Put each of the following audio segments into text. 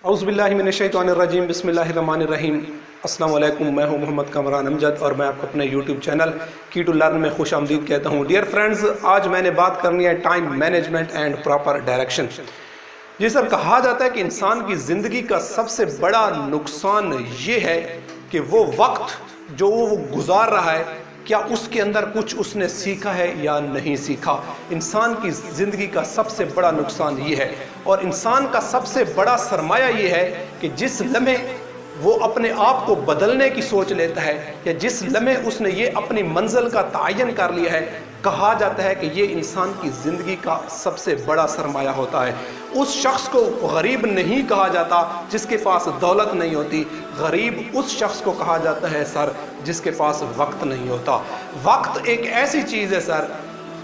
औज़ुबिल्लाहिमिनश्शैतानिर्रजीम बिस्मिल्लाहिर्रहमानिर्रहीम। अस्सलाम वालेकुम, मैं हूं मोहम्मद कामरान अमजद और मैं आपको अपने यूट्यूब चैनल की टू लर्न में खुश आमदीद कहता हूं। डियर फ्रेंड्स, आज मैंने बात करनी है time management and proper direction. जी सर, कहा जाता है कि इंसान की ज़िंदगी का सबसे बड़ा नुकसान ये है कि वो वक्त जो वो गुजार रहा है, क्या उसके अंदर कुछ उसने सीखा है या नहीं सीखा। इंसान की ज़िंदगी का सबसे बड़ा नुकसान ये है, और इंसान का सबसे बड़ा सरमाया ये है कि जिस लम्हे वो अपने आप को बदलने की सोच लेता है या जिस लम्हे उसने ये अपनी मंजिल का तायन कर लिया है, कहा जाता है कि ये इंसान की ज़िंदगी का सबसे बड़ा सरमाया होता है। उस शख्स को गरीब नहीं कहा जाता जिसके पास दौलत नहीं होती, गरीब उस शख्स को कहा जाता है सर जिसके पास वक्त नहीं होता। वक्त एक ऐसी चीज़ है सर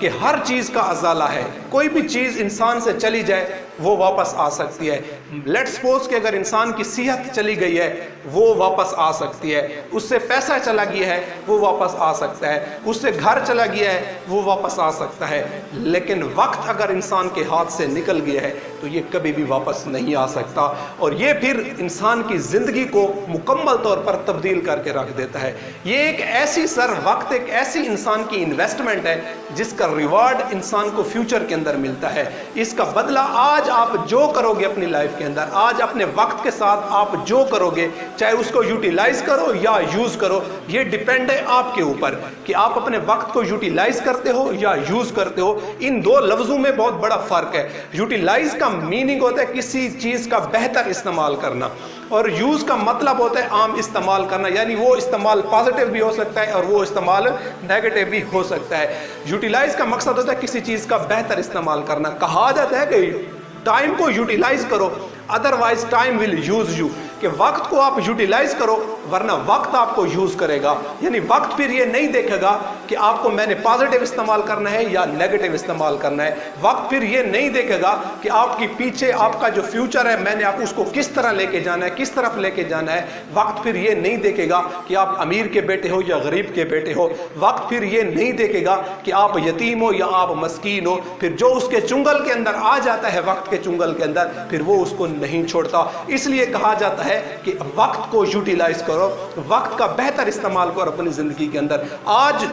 कि हर चीज़ का अजाला है। कोई भी चीज़ इंसान से चली जाए वो वापस आ सकती है। लेट्स सपोज कि अगर इंसान की सेहत चली गई है वो वापस आ सकती है, उससे पैसा चला गया है वो वापस आ सकता है, उससे घर चला गया है वो वापस आ सकता है, लेकिन वक्त अगर इंसान के हाथ से निकल गया है तो ये कभी भी वापस नहीं आ सकता, और ये फिर इंसान की ज़िंदगी को मुकम्मल तौर पर तब्दील करके रख देता है। ये एक ऐसी वक्त एक ऐसी इंसान की इन्वेस्टमेंट है जिसका रिवार्ड इंसान को फ्यूचर के अंदर मिलता है। इसका बदला आज आप जो करोगे अपनी लाइफ के अंदर, आज अपने वक्त के साथ आप जो करोगे, चाहे उसको यूटिलाइज करो या यूज करो, ये डिपेंड है आपके ऊपर कि आप अपने वक्त को यूटिलाइज करते हो या यूज करते हो। इन दो लफ्जों में बहुत बड़ा फर्क है। यूटिलाइज का मीनिंग होता है किसी चीज का बेहतर इस्तेमाल करना, और यूज का मतलब होता है आम इस्तेमाल करना, यानी वो इस्तेमाल पॉजिटिव भी हो सकता है और वो इस्तेमाल नेगेटिव भी हो सकता है। यूटिलाइज का मकसद होता है किसी चीज का बेहतर इस्तेमाल करना। कहा जाता है कि टाइम को यूटिलाइज करो otherwise time will use you, कि वक्त को आप यूटिलाइज करो वरना वक्त आपको यूज करेगा। यानी वक्त फिर ये नहीं देखेगा कि आपको मैंने पॉजिटिव इस्तेमाल करना है या नेगेटिव इस्तेमाल करना है। वक्त फिर ये नहीं देखेगा कि आपके पीछे आपका जो फ्यूचर है मैंने आप उसको किस तरह लेके जाना है, किस तरफ लेके जाना है। वक्त फिर ये नहीं देखेगा कि आप अमीर के बेटे हो या गरीब के बेटे हो। वक्त फिर ये नहीं देखेगा कि आप यतीम हो या आप मस्कीन हो। फिर जो उसके चुंगल के अंदर आ जाता है, वक्त के चुंगल के अंदर, फिर वो उसको नहीं छोड़ता। इसलिए कहा जाता है कि वक्त को यूटिलाइज करो, वक्त का बेहतर इस्तेमाल करो अपनी जिंदगी के अंदर। आज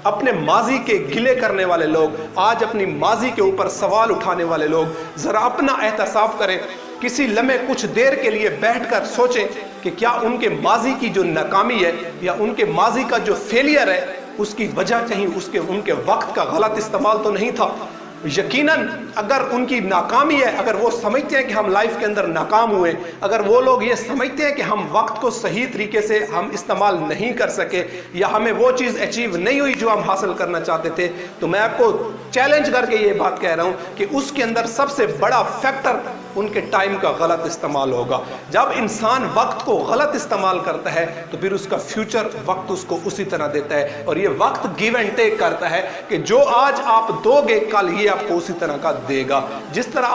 अपने माजी के गिले करने वाले लोग, आज अपनी माजी के ऊपर सवाल उठाने वाले लोग जरा अपना एहतसाब करें। किसी लम्हे कुछ देर के लिए बैठकर सोचें कि क्या उनके माजी की जो नाकामी है या उनके माजी का जो फेलियर है उसकी वजह कहीं उनके वक्त का गलत इस्तेमाल तो नहीं था। यकीनन अगर उनकी नाकामी है, अगर वो समझते हैं कि हम लाइफ के अंदर नाकाम हुए, अगर वो लोग ये समझते हैं कि हम वक्त को सही तरीके से हम इस्तेमाल नहीं कर सके या हमें वो चीज़ अचीव नहीं हुई जो हम हासिल करना चाहते थे, तो मैं आपको चैलेंज करके ये बात कह रहा हूँ कि उसके अंदर सबसे बड़ा फैक्टर उनके टाइम का गलत इस्तेमाल होगा। जब इंसान वक्त को गलत इस्तेमाल करता है तो फिर उसका फ्यूचर वक्त उसको उसी तरह देता है, और ये वक्त गिव एंड टेक करता है कि जो आज आप दोगे कल ये आपको उसी तरह का देगा। जिस तरह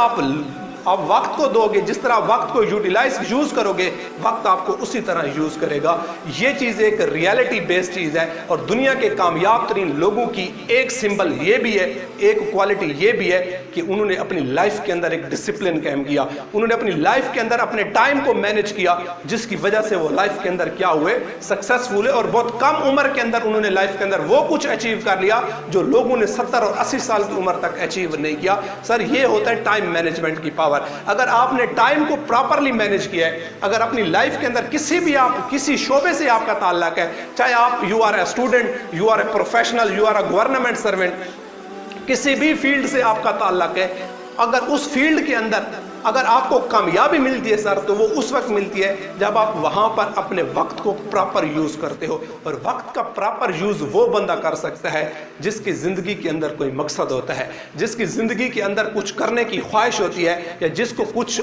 आप वक्त को दोगे, जिस तरह वक्त को यूज करोगे, वक्त आपको उसी तरह यूज करेगा। ये चीज़ एक रियलिटी बेस्ड चीज़ है, और दुनिया के कामयाब तरीन लोगों की एक सिंबल ये भी है, एक क्वालिटी ये भी है कि उन्होंने अपनी लाइफ के अंदर एक डिसिप्लिन कायम किया। उन्होंने अपनी लाइफ के अंदर अपने टाइम को मैनेज किया, जिसकी वजह से वो लाइफ के अंदर क्या हुए, सक्सेसफुल है, और बहुत कम उम्र के अंदर उन्होंने लाइफ के अंदर वो कुछ अचीव कर लिया जो लोगों ने 70 और 80 साल की उम्र तक अचीव नहीं किया। सर, ये होता है टाइम मैनेजमेंट की पावर। अगर आपने टाइम को प्रॉपरली मैनेज किया है, अगर अपनी लाइफ के अंदर किसी शोबे से आपका ताल्लुक है, चाहे आप you are a student, you are a professional, you are a government servant, किसी भी फील्ड से आपका ताल्लुक है, अगर उस फील्ड के अंदर अगर आपको कामयाबी मिलती है सर, तो वो उस वक्त मिलती है जब आप वहाँ पर अपने वक्त को प्रॉपर यूज़ करते हो। और वक्त का प्रॉपर यूज़ वो बंदा कर सकता है जिसकी ज़िंदगी के अंदर कोई मकसद होता है, जिसकी ज़िंदगी के अंदर कुछ करने की ख्वाहिश होती है, या जिसको कुछ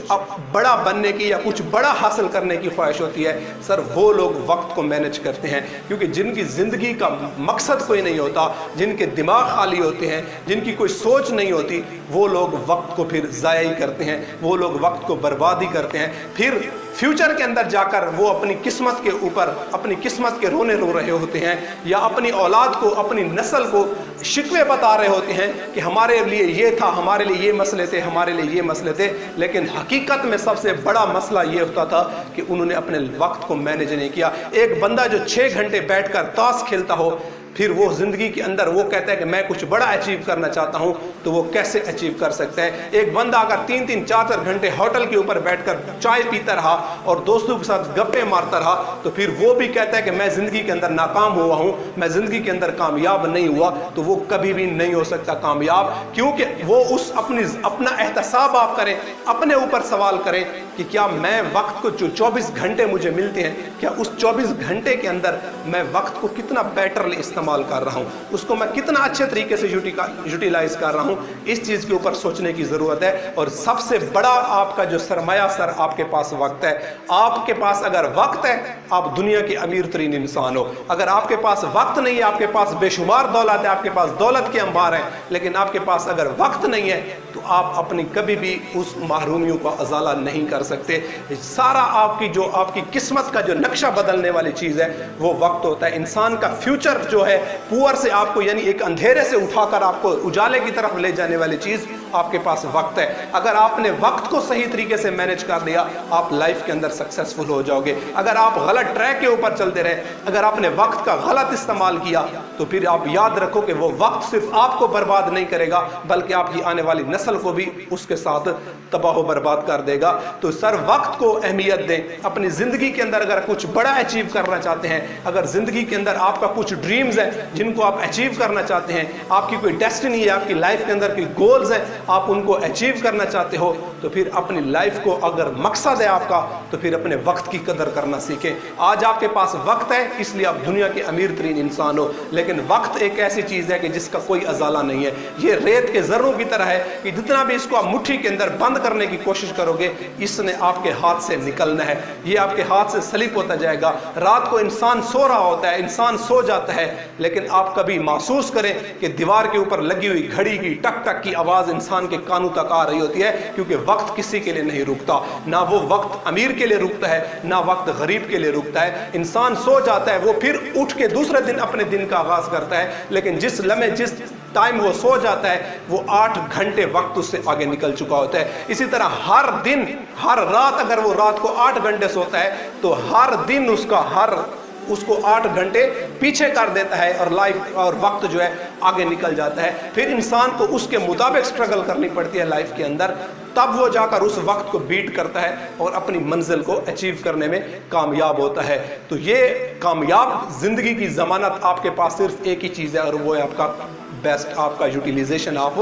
बड़ा बनने की या कुछ बड़ा हासिल करने की ख्वाहिश होती है। सर, वो लोग वक्त को मैनेज करते हैं, क्योंकि जिनकी ज़िंदगी का मकसद कोई नहीं होता, जिनके दिमाग खाली होते हैं, जिनकी कोई सोच नहीं होती, वो लोग वक्त को फिर ज़ाया ही करते हैं, वो लोग वक्त को बर्बाद ही करते हैं। फिर फ्यूचर के अंदर जाकर वो अपनी किस्मत के ऊपर अपनी किस्मत के रोने रो रहे होते हैं, या अपनी औलाद को, अपनी नस्ल को शिकवे बता रहे होते हैं कि हमारे लिए ये था, हमारे लिए ये मसले थे, हमारे लिए ये मसले थे। लेकिन हकीकत में सबसे बड़ा मसला ये होता था कि उन्होंने अपने वक्त को मैनेज नहीं किया। एक बंदा जो 6 घंटे बैठकर ताश खेलता हो, फिर वो ज़िंदगी के अंदर वो कहता है कि मैं कुछ बड़ा अचीव करना चाहता हूँ, तो वो कैसे अचीव कर सकता है? एक बंदा अगर 3-3, 4-4 घंटे होटल के ऊपर बैठकर चाय पीता रहा और दोस्तों के साथ गप्पे मारता रहा, तो फिर वो भी कहता है कि मैं ज़िंदगी के अंदर नाकाम हुआ हूँ, मैं ज़िंदगी के अंदर कामयाब नहीं हुआ। तो वो कभी भी नहीं हो सकता कामयाब, क्योंकि वो अपना एहतसाब आप करें, अपने ऊपर सवाल करें कि क्या मैं वक्त को, जो 24 घंटे मुझे मिलते हैं, क्या उस 24 घंटे के अंदर मैं वक्त को कितना बेटरली इस्तेमाल कर रहा हूँ, उसको मैं कितना अच्छे तरीके से यूटिलाइज कर रहा हूँ? इस चीज़ के ऊपर सोचने की ज़रूरत है। और सबसे बड़ा आपका जो सरमाया सर आपके पास वक्त है। आपके पास अगर वक्त है, आप दुनिया के अमीर तरीन इंसान हो। अगर आपके पास वक्त नहीं है, आपके पास बेशुमार दौलत है, आपके पास दौलत के अंबार हैं, लेकिन आपके पास अगर वक्त नहीं है, तो आप अपनी कभी भी उस महरूमियों का अजाला नहीं कर सकते। सारा आपकी किस्मत का जो नक्शा बदलने वाली चीज़ है वो वक्त होता है। इंसान का फ्यूचर जो है, पुअर से आपको, यानी एक अंधेरे से उठाकर आपको उजाले की तरफ ले जाने वाली चीज़ आपके पास वक्त है। अगर आपने वक्त को सही तरीके से मैनेज कर लिया, आप लाइफ के अंदर सक्सेसफुल हो जाओगे। अगर आप गलत ट्रैक के ऊपर चलते रहे, अगर आपने वक्त का गलत इस्तेमाल किया, तो फिर आप याद रखो कि वो वक्त सिर्फ आपको बर्बाद नहीं करेगा, बल्कि आपकी आने वाली नस्ल को भी उसके साथ तबाह बर्बाद कर देगा। तो सर, वक्त को अहमियत दें। अपनी ज़िंदगी के अंदर अगर कुछ बड़ा अचीव करना चाहते हैं, अगर ज़िंदगी के अंदर आपका कुछ ड्रीम्स हैं जिनको आप अचीव करना चाहते हैं, आपकी कोई डेस्टिनी है, आपकी लाइफ के अंदर कोई गोल्स हैं, आप उनको अचीव करना चाहते हो, तो फिर अपनी लाइफ को, अगर मकसद है आपका, तो फिर अपने वक्त की कदर करना सीखें। आज आपके पास वक्त है, इसलिए आप दुनिया के अमीर तरीन इंसान हो। लेकिन वक्त एक ऐसी चीज़ है कि जिसका कोई अजाला नहीं है। ये रेत के ज़र्रों की तरह है कि जितना भी इसको आप मुट्ठी के अंदर बंद करने की कोशिश करोगे, इसने आपके हाथ से निकलना है, ये आपके हाथ से स्लिप होता जाएगा। रात को इंसान सो रहा होता है, इंसान सो जाता है, लेकिन आप कभी महसूस करें कि दीवार के ऊपर लगी हुई घड़ी की टक टक की आवाज़ इंसान के कानों तक आ रही होती है, क्योंकि वक्त किसी के लिए नहीं रुकता। ना वो वक्त अमीर के लिए रुकता है, ना वक्त गरीब के लिए रुकता है। इंसान सो जाता है, वो फिर उठ के दूसरे दिन अपने दिन का आगाज़ करता है, लेकिन जिस लम्हे, जिस टाइम वो सो जाता है, वो 8 घंटे वक्त उससे आगे निकल चुका होता है। इसी तरह हर दिन, हर रात, अगर वो रात को 8 घंटे सोता है, तो हर दिन उसको 8 घंटे पीछे कर देता है, और लाइफ और वक्त जो है आगे निकल जाता है। फिर इंसान को उसके मुताबिक स्ट्रगल करनी पड़ती है लाइफ के अंदर, तब वो जाकर उस वक्त को बीट करता है और अपनी मंजिल को अचीव करने में कामयाब होता है। तो ये कामयाब ज़िंदगी की ज़मानत आपके पास सिर्फ एक ही चीज़ है, और वो है आपका बेस्ट, आपका यूटिलाइजेशन ऑफ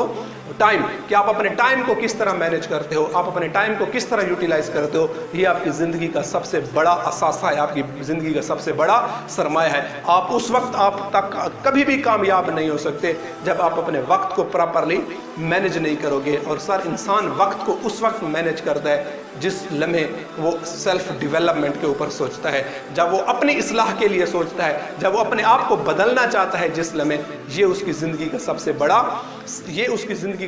टाइम। कि आप अपने टाइम को किस तरह मैनेज करते हो, आप अपने टाइम को किस तरह यूटिलाइज करते हो, ये आपकी ज़िंदगी का सबसे बड़ा असासा है, आपकी ज़िंदगी का सबसे बड़ा सरमाया है। आप उस वक्त आप तक कभी भी कामयाब नहीं हो सकते जब आप अपने वक्त को प्रॉपरली मैनेज नहीं करोगे। और सर, इंसान वक्त को उस वक्त मैनेज करता है जिस लम्हे वो सेल्फ डेवलपमेंट के ऊपर सोचता है, जब वो अपनी इस्लाह के लिए सोचता है, जब वो अपने आप को बदलना चाहता है जिस लम्हे, ये उसकी ज़िंदगी का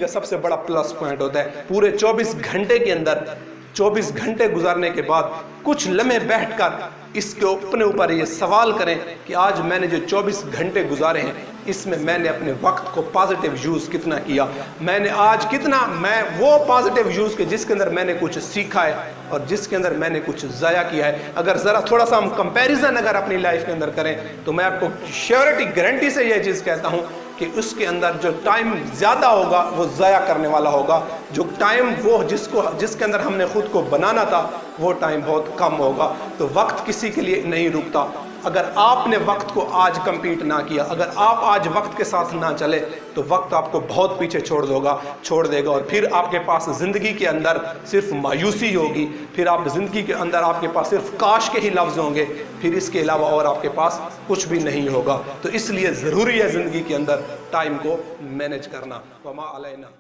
सबसे बड़ा प्लस पॉइंट होता है। पूरे 24 घंटे के अंदर, 24 घंटे गुजारने के बाद कुछ लम्हे बैठकर इसके अपने ऊपर ये सवाल करें कि आज मैंने जो 24 घंटे गुजारे हैं, इसमें मैंने अपने वक्त को पॉजिटिव यूज़ कितना किया, मैंने आज कितना, मैं वो पॉजिटिव यूज़ के जिसके अंदर मैंने कुछ सीखा है और जिसके अंदर मैंने कुछ ज़ाया किया है। अगर ज़रा थोड़ा सा हम कंपैरिजन अगर अपनी लाइफ के अंदर करें, तो मैं आपको श्योरिटी, गारंटी से यह चीज़ कहता हूँ कि उसके अंदर जो टाइम ज़्यादा होगा वो ज़ाया करने वाला होगा। जो टाइम वो जिसके अंदर हमने खुद को बनाना था, वो टाइम बहुत कम होगा। तो वक्त किसी के लिए नहीं रुकता। अगर आपने वक्त को आज कंपीट ना किया, अगर आप आज वक्त के साथ ना चले, तो वक्त आपको बहुत पीछे छोड़ देगा और फिर आपके पास ज़िंदगी के अंदर सिर्फ मायूसी होगी, फिर आप ज़िंदगी के अंदर आपके पास सिर्फ काश के ही लफ्ज़ होंगे, फिर इसके अलावा और आपके पास कुछ भी नहीं होगा। तो इसलिए ज़रूरी है ज़िंदगी के अंदर टाइम को मैनेज करना। वमा अलैना।